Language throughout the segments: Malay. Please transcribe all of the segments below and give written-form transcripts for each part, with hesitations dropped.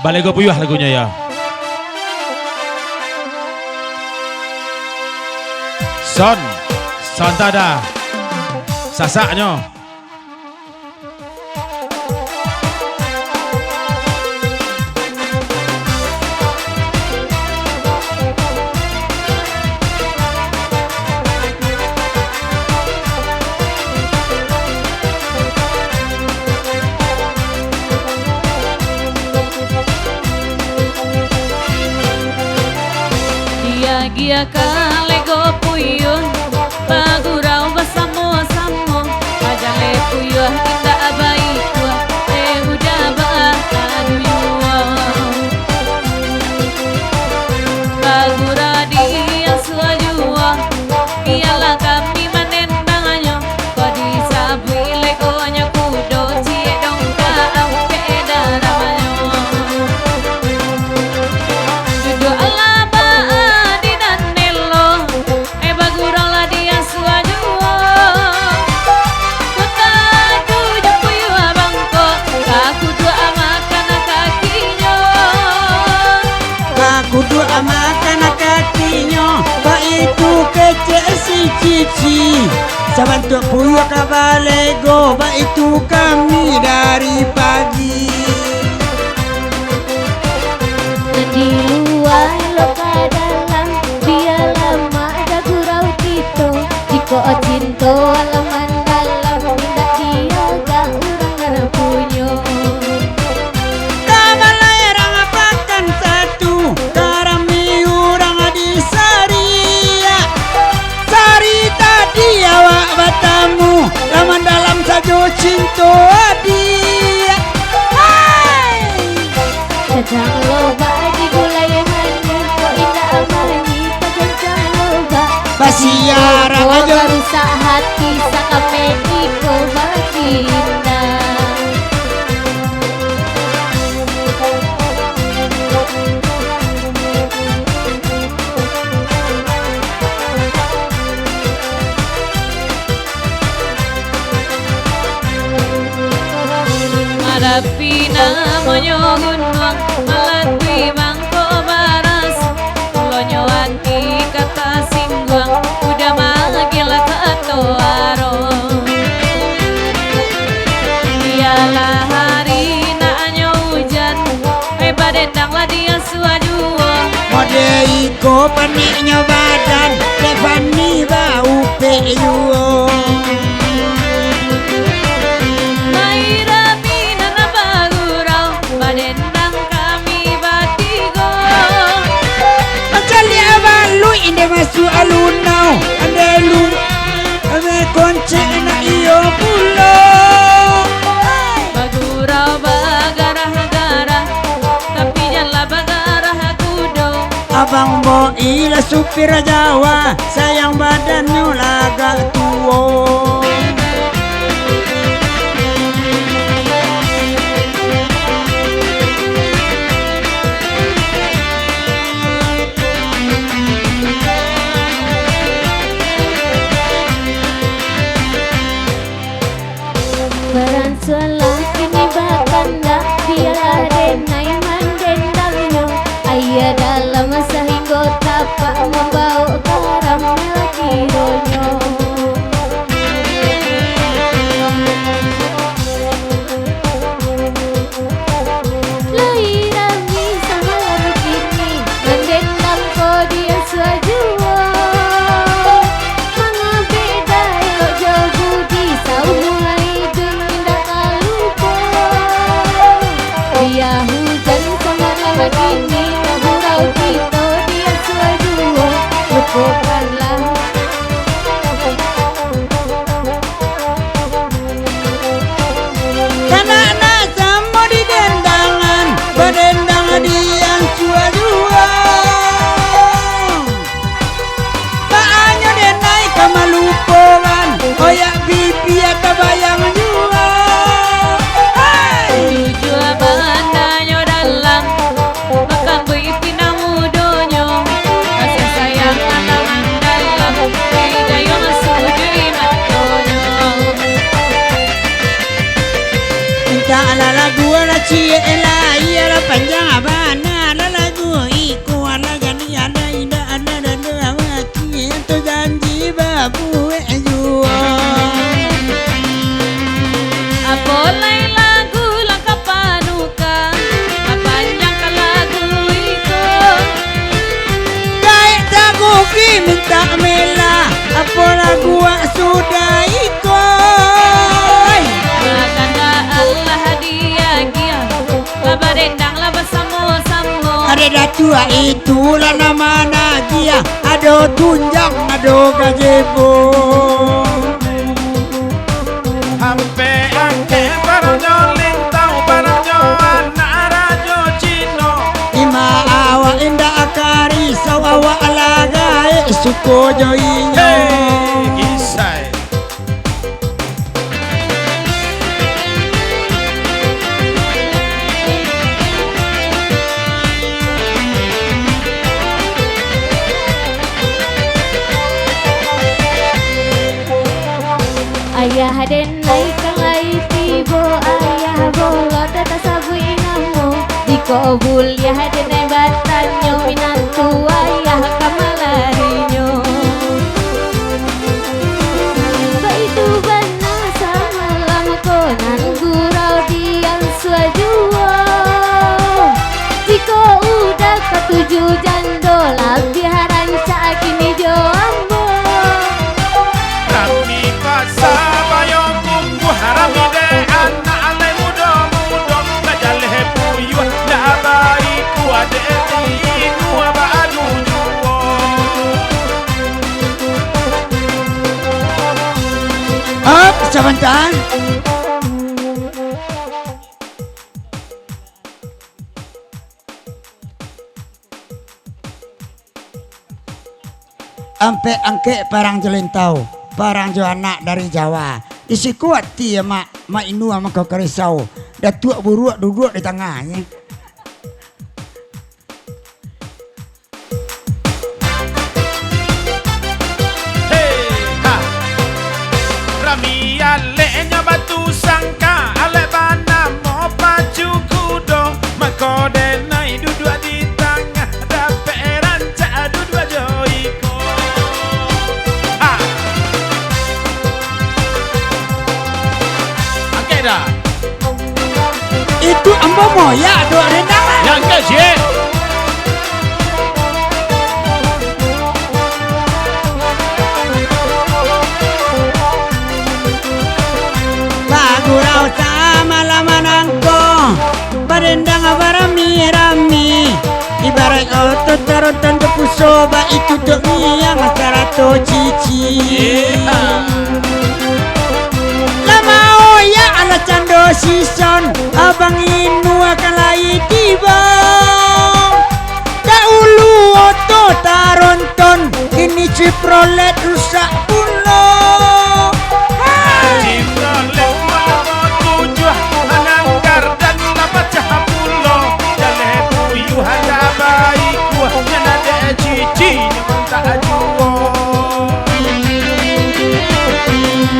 Balego Puyuh lagunya ya. Son tada. Sasaknya. Gia kalego puyuh pagurau basamo-samo ajale puyuh indah abai tua udah aduyua pagura dia suajua ialah kami menendangannya kodi sabi legonya kudo cie dongka ampe daramanya judo ala kudu amakan kakinya baitu kece si cici sabantu puyuh kabalego baitu kami dari pagi di luar loka dalam dia lama ada gurau tito jiko cinto alaman dalam tidak dia gak urang ngana punyo laman dalam sajo cinta dia Jajang loba di gulai mani kok indah mani jajang loba basiara aja rusak hati sakape iko baginda Malapi namanya gunung Malatwi mangko baras Lonyo hati kata singguang Udah magila katoaro Dialah hari naknya hujan badendang lah dia suajua mode iko paniknya badan Levani bau peyuo inde masuk alunau andelu ame konce na iyo pulo bagurau bagarah-garah tapi janganlah bagarah kudo abang bo ila supir Jawa sayang badannya lagak tuo Beransulah kini bakanda dia denai mandendangnya ayah dalam masa hingga tapak membawa karamel kironyo Lairami sama begini mendendang kau dia suajua Mana beda elok jauh budi sauhungai dia hujan sama lagi ini gurau tito dia suajua ala lagu ala cie ela iya la panjang abana ala lagu iku ala gani ada indah ada dan mati itu janji babu jua. Apolai lagu langkah panuka panjang ka lagu iko. Kait aku minta mela apa lagu sudah ikut. Makanda Allah hadiah gia laba dendang laba samo-samo. Ada datua itulah nama Nadia. Ado tunjang ado gazebo. Ampe angke barang nyoling tau barang nyo anak rajo Cino. Ima awa indah akari sawawa alagai suko joinyo. Hey, kisah. Ayah denai kalai tibo ayah bolot data sabu inamu Diko bulia denai batanyo minantu ayah kamalarinya. Baitu bana sama lama konan gurau diam suajua. Diko udah ketujuh jando lebih haranca kini joambo. Kami pasabayo kumbu harami de anak alai muda-muda ngajaleh puyuh dabai kuade inu abadu juwo. Up sebentar. Ampe angke parang jelentau, parang jo anak dari Jawa. Isi kuat ti mak inu ama kau kerisau. Datuk buruk duduk di tengahnya. Hey, ha. Rami alenya batu sangka ale bana mo pacu kudo makode nai duduk di tengah dape ranca duduk joiko. Ha. Oke dah. Itu ambo moya do rendangan. Yang ke sih? Bagurau sama lama nangko barendang barami-rami. Ibarat otot tarutan kepusoba itu dok yang sarato cici. Lama oya ala cando sison abang inu akan lai tiba. Daulu oto taronton ini ciprolet rusak pulo. Cimrolek malamon tujuh anangkar dan napacah pulo jaleh puyuh ada baikku nyanade cici nyaman tak juo.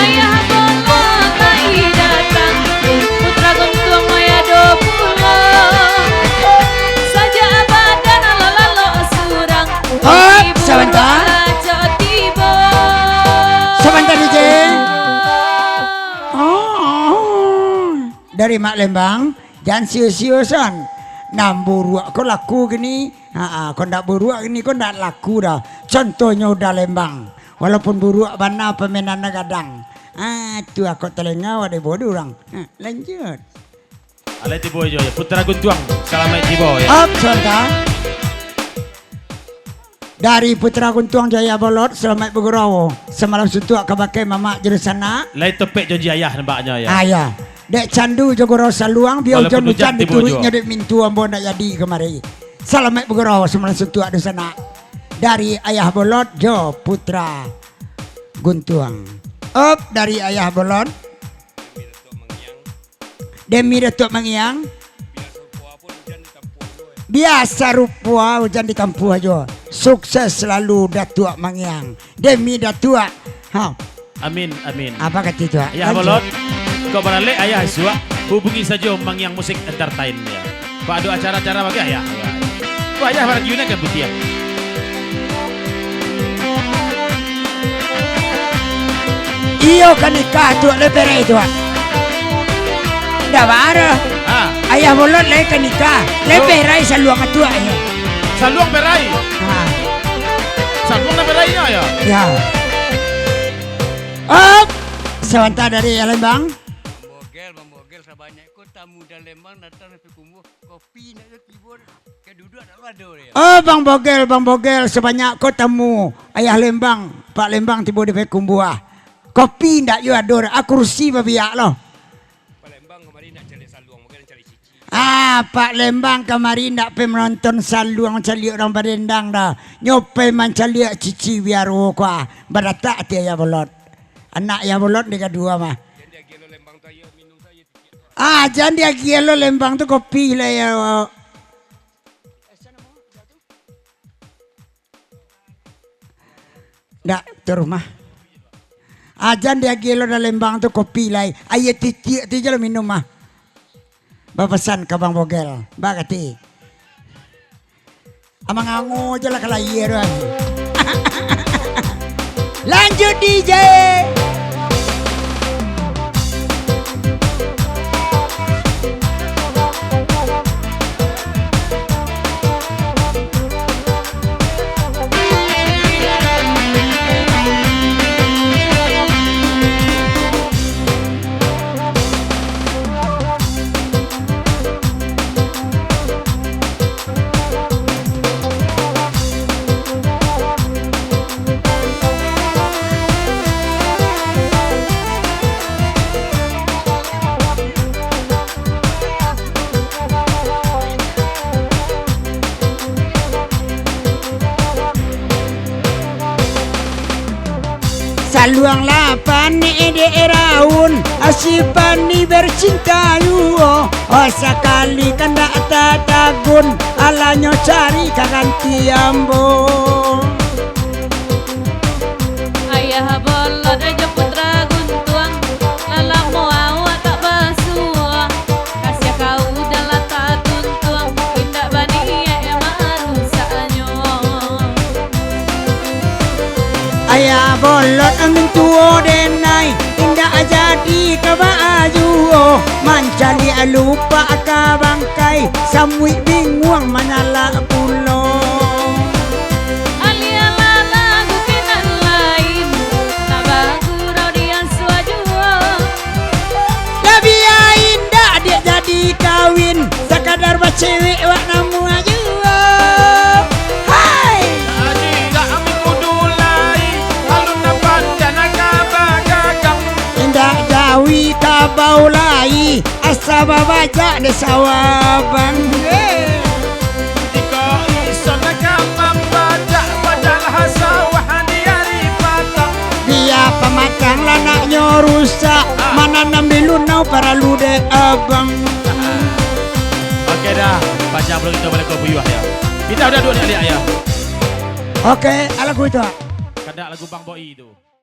Ayah bolot tai datang putra gontuang maya 20 saja abadan lalo surang. Hop, sebentar. Aja tiba. Sebentar DJ. Oh, dari Mak Lembang, jangan sius-siusan. Namburuak kau laku gini, kau ndak buruak gini kau ndak laku dah. Contohnya udah Lembang, walaupun buruak bana pemenan gadang. Tu aku telinga ada bodoh orang. Lanjut. Alai tibo jo ya putra guntuang selamat tibo ya. Up sebentar. Dari Putra Guntuang Jaya Bolot, selamat bergurau. Semalam suntuk kebakai mamak jerusana. Lai topek jo ayah nampaknya ya. Ayah. Dek candu jogoro saluang biar Walaupun hujan hujan tiba diturutnya dek mintu ambo nak jadi kemari. Selamat bergurau semalam suntuk ada sana. Dari Ayah Bolot Jo Putra Guntuang. Up dari Ayah Bolot. Demi Datuk Mangyang. Biasa rupa hujan di Tampuh aja. Sukses selalu Datuk Mangyang. Demi Datuk. Ha. Amin amin. Apa kata itu? Ayah bolot kau barale ayah suak hubungi saja Mang Yang Musik Entertain ya. Pak ada acara-acara bagi ya. Wah ya para giuna kan butia. Iyo kan nikah tu lebere itu. Dah bara. Ah, Ayah bolot le kan nikah. Lebere saluang tua ya. saluang berai. Ha. Saluang na berainya ya. Ya. Oh, sebentar dari Lembang. Bang Bogel sebanyak ko tamu dan Lembang datang ke kumbu kopi nak kibur ke duduk nak lado ya. Oh, Bang Bogel sebanyak kau temu ayah Lembang, Pak Lembang tiba di Pekumbuah. Kopi ndak yo ador, aku kursi babiak loh. Palembang kemarin nak cari saluang mungkin cari cici. Pak Lembang kemarin ndak pe menonton saluang caliuk orang Barendang dah. Nyope man caliuk cici biar kuah. Baratak dia ya bolot. Anak ya bolot dia kedua mah. Jadi dia gelo Lembang tu ya minum saya tikit. Jangan dia gelo Lembang tu kopi lah ya. Ndak tu rumah. Jangan dia gelo dah Lembang tu kopi lah. Ayat titik tu je lah minum mah. Bapesan ke Bang Bogel. Bagati. Amang angu je lah kalau iya doang. Lanjut DJ. Saluang lapan daerahun asipani bercinta yuo. Sekali kanda tatagun alanyo cari kaganti ambo. Ayah bolot aja putra guntuang, lalamu awak tak basuh. Kasih kau dalam tak tuntuang, tindak bani ya marusaknya. Ayah bolot angin tuo denai indah jadi kabaju. Mancali lupa ka bangkai samui bingung manala pulo. Alia lagu kenan lain, tak bagurau dia suajuo. Tapi ya indah dia jadi kawin sekadar bacewek wak namu aja. Hai. Aji tak ambil kudulai, alun dapat dan agak-agak. Indah jawi kabau lai asa babaja de sawabang. Jika iso nakam baca bacalah sawah di hari patang. Dia pematang lanaknya rusak. Mana nambilunau para lude abang. Okey dah, baca belum kita balik ke buyuh ya. Kita udah dua ni ya. Oke, ala ku itu. Kada lagu Bang Boi itu.